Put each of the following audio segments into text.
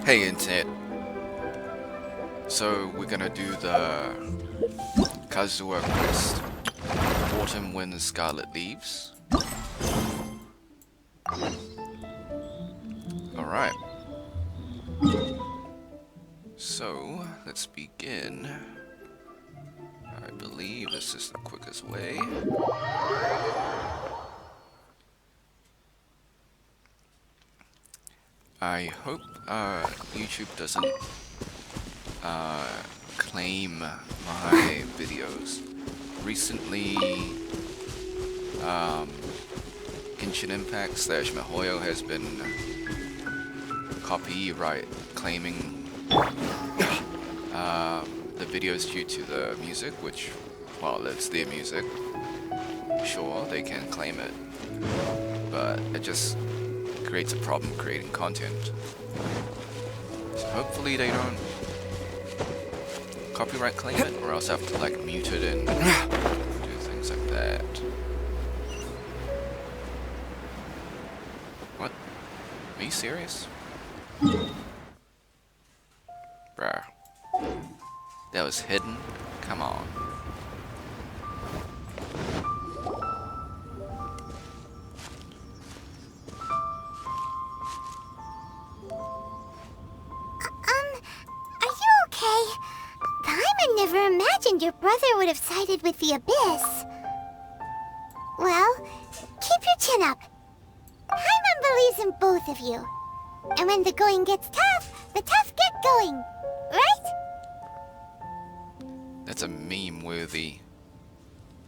Hey Internet, so we're gonna do the Kazuha quest. Autumn when scarlet leaves. Alright. So, let's begin. I believe this is the quickest way. I hope YouTube doesn't claim my videos. Recently, Genshin Impact / MiHoYo has been copyright claiming the videos due to the music, which, well, it's their music. Sure, they can claim it, but it just creates a problem creating content. So hopefully they don't copyright claim it, or else I have to like mute it and do things like that. What? Are you serious? Bruh. That was hidden? Come on. Never imagined your brother would have sided with the Abyss. Well, keep your chin up. Paimon believes in both of you. And when the going gets tough, the tough get going. Right? That's a meme-worthy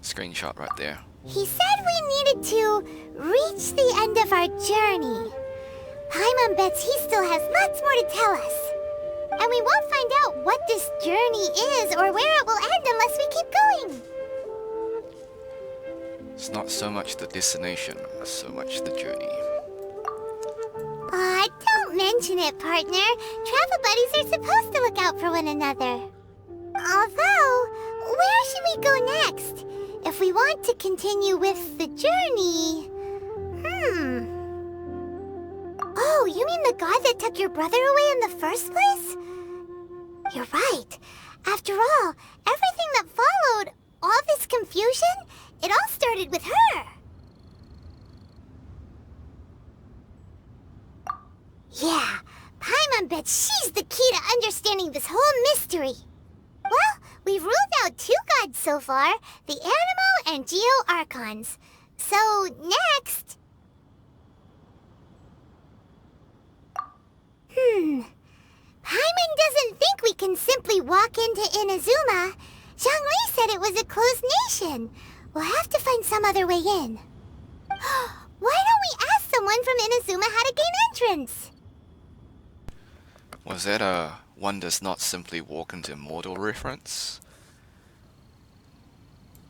screenshot right there. He said we needed to reach the end of our journey. Paimon bets he still has lots more to tell us. And we won't find out what this journey is or where it will end unless we keep going. It's not so much the destination, so much the journey. Aw, don't mention it, partner. Travel buddies are supposed to look out for one another. Although, where should we go next? If we want to continue with the journey... Oh, you mean the god that took your brother away in the first place? You're right. After all, everything that followed, all this confusion, it all started with her. Yeah, Paimon bets she's the key to understanding this whole mystery. Well, we've ruled out two gods so far, the Animo and Geo Archons. So, next... Paimon doesn't think we can simply walk into Inazuma. Zhongli said it was a closed nation. We'll have to find some other way in. Why don't we ask someone from Inazuma how to gain entrance? Was that a one does not simply walk into Immortal reference?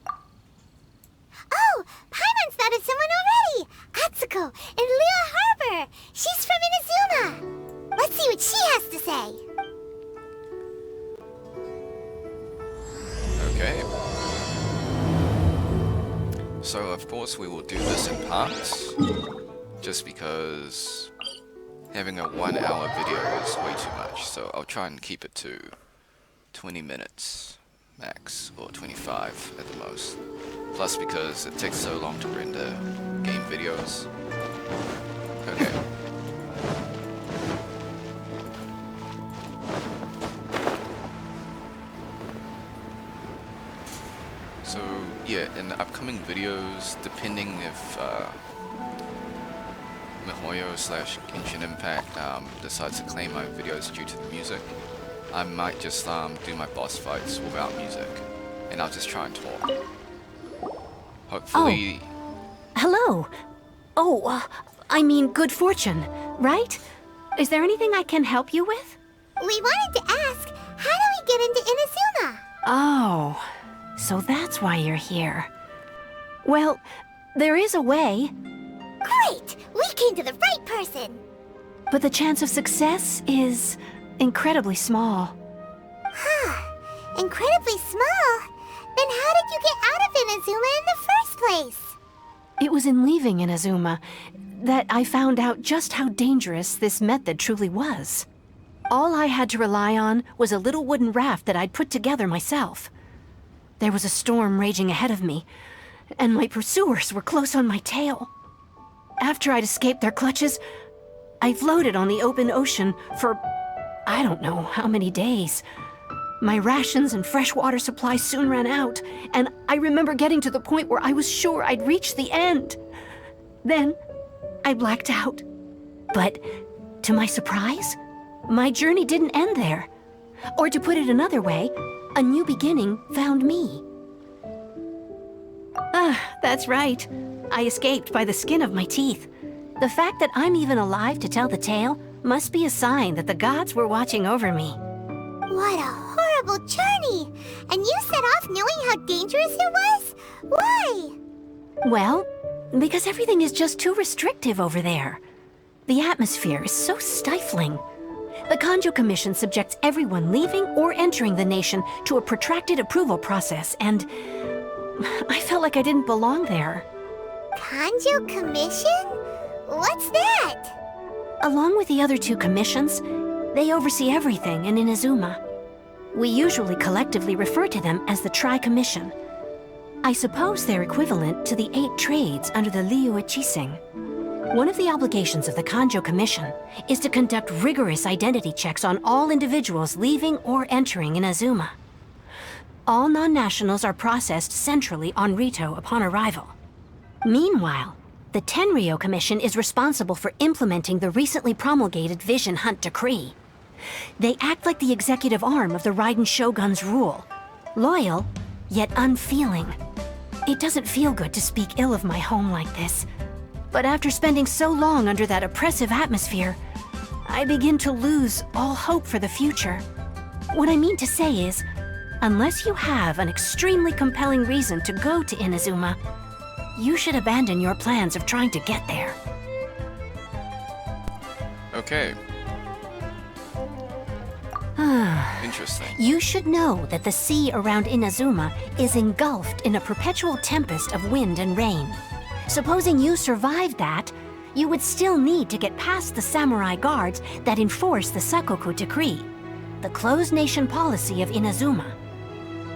Oh, Paimon's thought of someone already! Atsuko in Liyue Harbor! She's from Inazuma! Let's see what she has to say. Okay. So of course we will do this in parts, just because having a 1 hour video is way too much, so I'll try and keep it to 20 minutes max, or 25 at the most. Plus because it takes so long to render game videos. Okay. So yeah, in the upcoming videos, depending if MiHoYo / Genshin Impact decides to claim my videos due to the music, I might just do my boss fights without music, and I'll just try and talk. Hopefully... Hello. I mean good fortune, right? Is there anything I can help you with? We wanted to ask, how do we get into Inazuma? Oh, so that's why you're here. Well, there is a way. Great! We came to the right person! But the chance of success is incredibly small. Huh. Incredibly small? Then how did you get out of Inazuma in the first place? It was in leaving Inazuma that I found out just how dangerous this method truly was. All I had to rely on was a little wooden raft that I'd put together myself. There was a storm raging ahead of me, and my pursuers were close on my tail. After I'd escaped their clutches, I floated on the open ocean for I don't know how many days. My rations and freshwater supplies soon ran out, and I remember getting to the point where I was sure I'd reached the end. Then, I blacked out. But, to my surprise, my journey didn't end there. Or to put it another way, a new beginning found me. That's right. I escaped by the skin of my teeth. The fact that I'm even alive to tell the tale must be a sign that the gods were watching over me. What a horrible journey! And you set off knowing how dangerous it was? Why? Well, because everything is just too restrictive over there. The atmosphere is so stifling. The Kanjo Commission subjects everyone leaving or entering the nation to a protracted approval process, and I felt like I didn't belong there. Kanjo Commission? What's that? Along with the other two commissions, they oversee everything in Inazuma. We usually collectively refer to them as the Tri-Commission. I suppose they're equivalent to the 8 trades under the Liyue Chising. One of the obligations of the Kanjo Commission is to conduct rigorous identity checks on all individuals leaving or entering Inazuma. All non-nationals are processed centrally on Rito upon arrival. Meanwhile, the Tenryo Commission is responsible for implementing the recently promulgated Vision Hunt Decree. They act like the executive arm of the Raiden Shogun's rule. Loyal, yet unfeeling. It doesn't feel good to speak ill of my home like this. But after spending so long under that oppressive atmosphere, I begin to lose all hope for the future. What I mean to say is, unless you have an extremely compelling reason to go to Inazuma, you should abandon your plans of trying to get there. Okay. Interesting. You should know that the sea around Inazuma is engulfed in a perpetual tempest of wind and rain. Supposing you survived that, you would still need to get past the samurai guards that enforce the Sakoku Decree, the closed nation policy of Inazuma.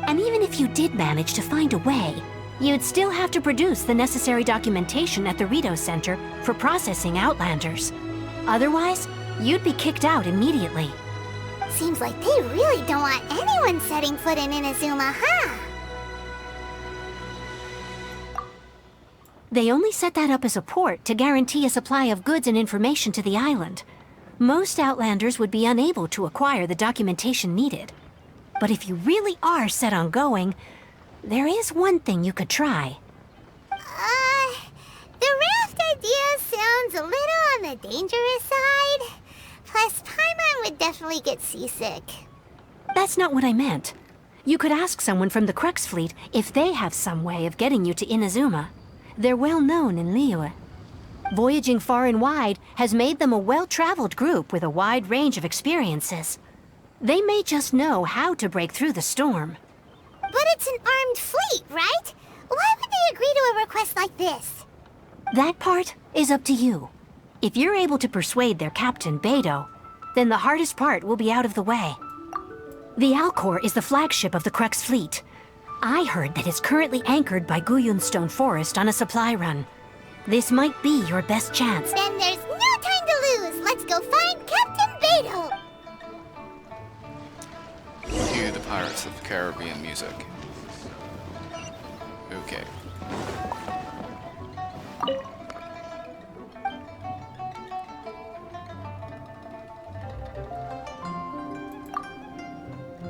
And even if you did manage to find a way, you'd still have to produce the necessary documentation at the Rito Center for processing Outlanders. Otherwise, you'd be kicked out immediately. Seems like they really don't want anyone setting foot in Inazuma, huh? They only set that up as a port to guarantee a supply of goods and information to the island. Most Outlanders would be unable to acquire the documentation needed. But if you really are set on going, there is one thing you could try. The raft idea sounds a little on the dangerous side. Plus, Paimon would definitely get seasick. That's not what I meant. You could ask someone from the Crux fleet if they have some way of getting you to Inazuma. They're well known in Liyue. Voyaging far and wide has made them a well-traveled group with a wide range of experiences. They may just know how to break through the storm. But it's an armed fleet, right? Why would they agree to a request like this? That part is up to you. If you're able to persuade their captain, Beidou, then the hardest part will be out of the way. The Alcor is the flagship of the Crux fleet. I heard that it's currently anchored by Guyunstone Forest on a supply run. This might be your best chance. Then there's no time to lose. Let's go find Captain Beidou. Cue the Pirates of the Caribbean music. Okay.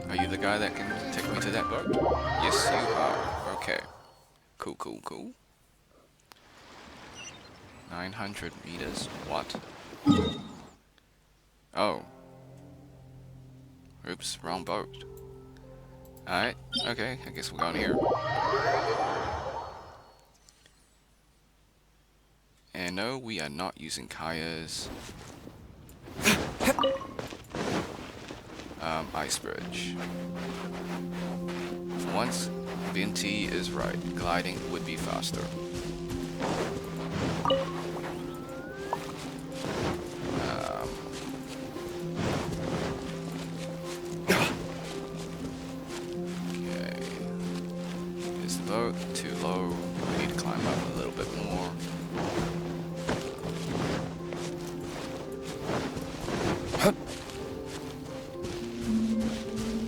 Are you the guy that can take me to that boat? Yes, you are. Okay. Cool, cool, cool. 900 meters? What? Oh. Oops, wrong boat. Alright, okay, I guess we're going here. And no, we are not using Kaya's ice bridge. For once, Binti is right. Gliding would be faster.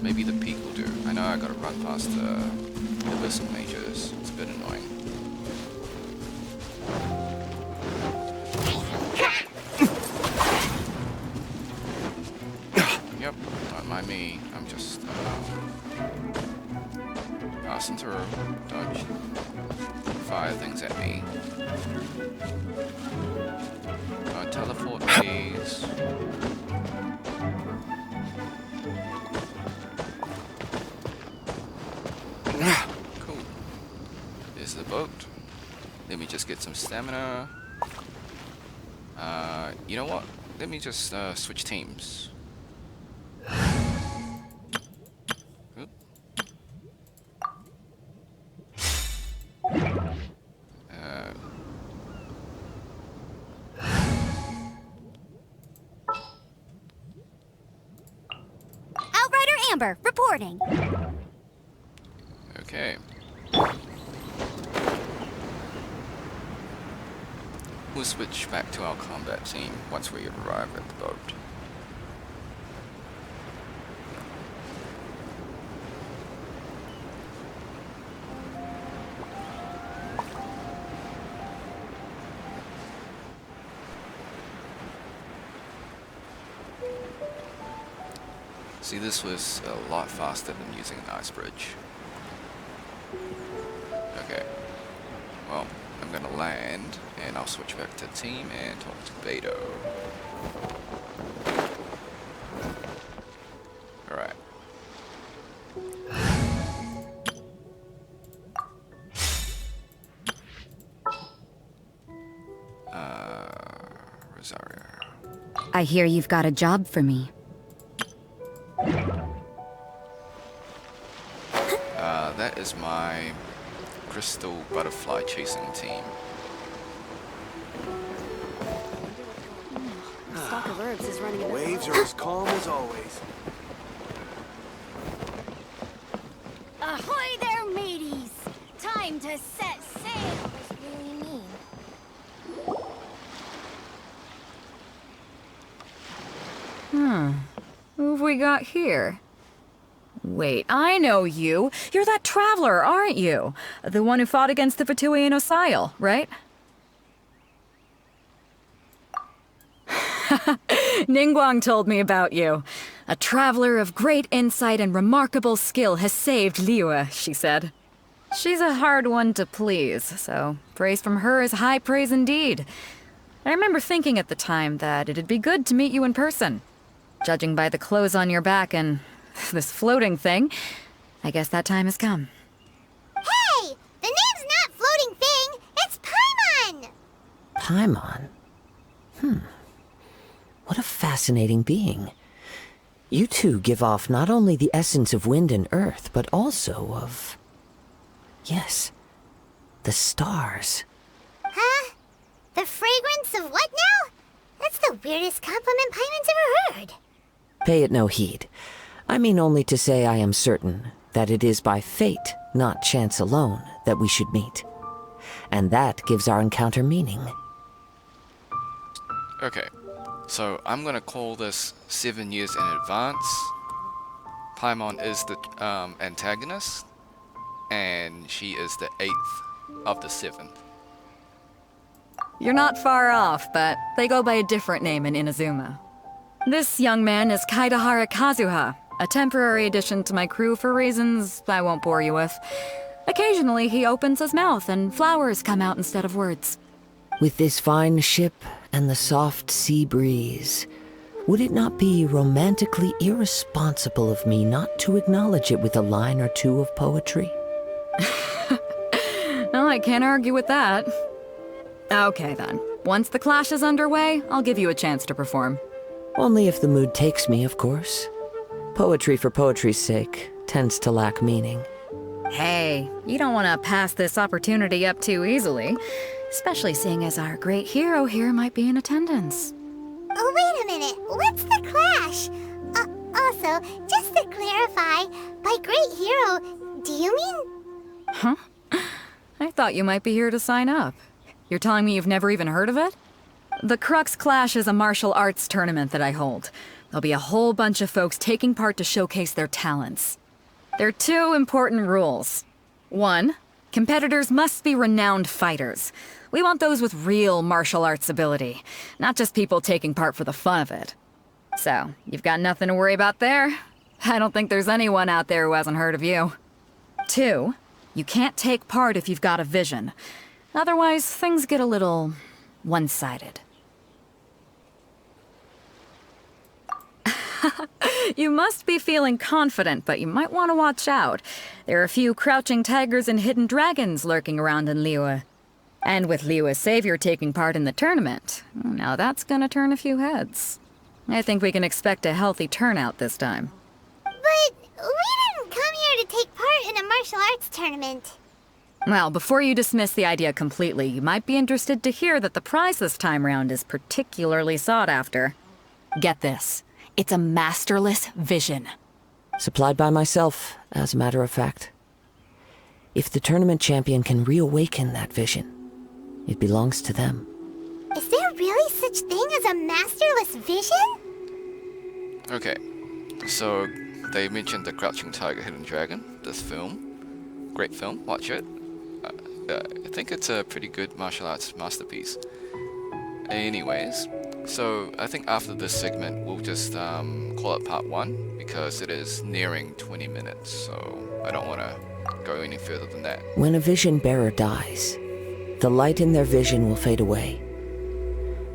Maybe the peak will do. I know I gotta run past the abyssal mages. It's a bit annoying. Yep, don't mind me. I'm just passing through. Dodge. Fire things at me. Teleport, please. Cool. There's the boat. Let me just get some stamina. You know what? Let me just switch teams. Oop. Outrider Amber, reporting. Okay. We'll switch back to our combat team once we arrive at the boat. See, this was a lot faster than using an ice bridge. Okay. Well, I'm gonna land, and I'll switch back to team and talk to Beto. Alright. Rosario. I hear you've got a job for me. That is my crystal butterfly chasing team. Stock of herbs is running a bit. Waves are as calm as always. Ahoy there, mateys! Time to set sail. What does really mean? Who have we got here? Wait, I know you. You're that traveler, aren't you? The one who fought against the Fatui and Osile, right? Ningguang told me about you. A traveler of great insight and remarkable skill has saved Liyue, she said. She's a hard one to please, so praise from her is high praise indeed. I remember thinking at the time that it'd be good to meet you in person. Judging by the clothes on your back and this floating thing, I guess that time has come. Hey! The name's not Floating Thing, it's Paimon! Paimon? What a fascinating being. You two give off not only the essence of wind and earth, but also of... yes, the stars. Huh? The fragrance of what now? That's the weirdest compliment Paimon's ever heard. Pay it no heed. I mean only to say I am certain that it is by fate, not chance alone, that we should meet. And that gives our encounter meaning. Okay, so I'm gonna call this 7 years in advance. Paimon is the antagonist, and she is the 8th of the 7. You're not far off, but they go by a different name in Inazuma. This young man is Kaidahara Kazuha, a temporary addition to my crew for reasons I won't bore you with. Occasionally, he opens his mouth and flowers come out instead of words. With this fine ship and the soft sea breeze, would it not be romantically irresponsible of me not to acknowledge it with a line or two of poetry? Well, I can't argue with that. Okay then. Once the clash is underway, I'll give you a chance to perform. Only if the mood takes me, of course. Poetry for poetry's sake tends to lack meaning. Hey, you don't want to pass this opportunity up too easily, especially seeing as our great hero here might be in attendance. Oh, wait a minute. What's the clash? Also, just to clarify, by great hero, do you mean... Huh? I thought you might be here to sign up. You're telling me you've never even heard of it? The Crux Clash is a martial arts tournament that I hold. there'll be a whole bunch of folks taking part to showcase their talents. There are 2 important rules. 1, competitors must be renowned fighters. We want those with real martial arts ability, not just people taking part for the fun of it. So, you've got nothing to worry about there. I don't think there's anyone out there who hasn't heard of you. 2, you can't take part if you've got a vision. Otherwise, things get a little one-sided. You must be feeling confident, but you might want to watch out. There are a few crouching tigers and hidden dragons lurking around in Liyue. And with Liyue's savior taking part in the tournament, now that's gonna turn a few heads. I think we can expect a healthy turnout this time. But we didn't come here to take part in a martial arts tournament. Well, before you dismiss the idea completely, you might be interested to hear that the prize this time round is particularly sought after. Get this. It's a masterless vision. Supplied by myself, as a matter of fact. If the tournament champion can reawaken that vision, it belongs to them. Is there really such thing as a masterless vision? Okay, so they mentioned the Crouching Tiger, Hidden Dragon, this film. Great film, watch it. I think it's a pretty good martial arts masterpiece. Anyways, so I think after this segment we'll just call it part 1 because it is nearing 20 minutes, so I don't want to go any further than that. When a vision bearer dies, the light in their vision will fade away.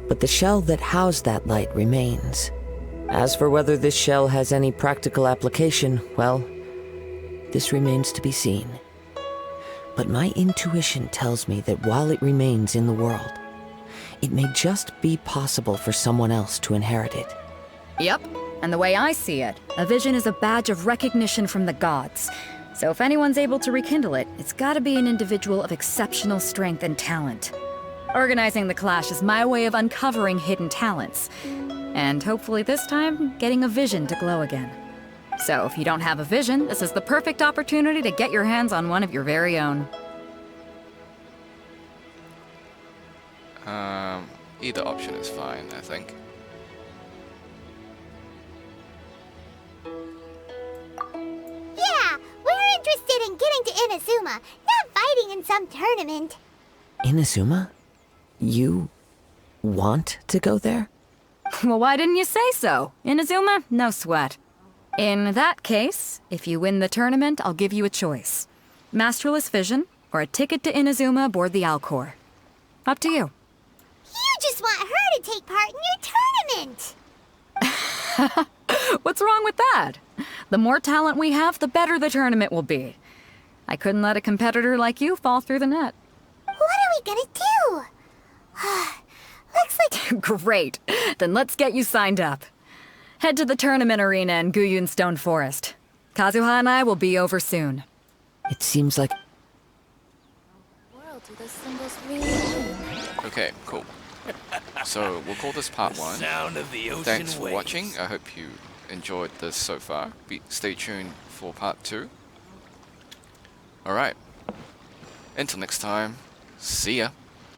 But the shell that housed that light remains. As for whether this shell has any practical application, well, this remains to be seen. But my intuition tells me that while it remains in the world, it may just be possible for someone else to inherit it. Yep, and the way I see it, a vision is a badge of recognition from the gods. So if anyone's able to rekindle it, it's gotta be an individual of exceptional strength and talent. Organizing the clash is my way of uncovering hidden talents. And hopefully this time, getting a vision to glow again. So if you don't have a vision, this is the perfect opportunity to get your hands on one of your very own. Either option is fine, I think. Yeah, we're interested in getting to Inazuma, not fighting in some tournament. Inazuma? You want to go there? Well, why didn't you say so? Inazuma? No sweat. In that case, if you win the tournament, I'll give you a choice. Masterless Vision, or a ticket to Inazuma aboard the Alcor. Up to you. You just want her to take part in your tournament. What's wrong with that? The more talent we have, the better the tournament will be. I couldn't let a competitor like you fall through the net. What are we gonna do? Looks like... Great. Then let's get you signed up. Head to the tournament arena in Guyun Stone Forest. Kazuha and I will be over soon. It seems like... World do those symbols really mean? Okay, cool. So we'll call this part 1. Sound of the ocean Thanks for waves. watching. I hope you enjoyed this so far. Stay tuned for part 2. Alright. Until next time, see ya.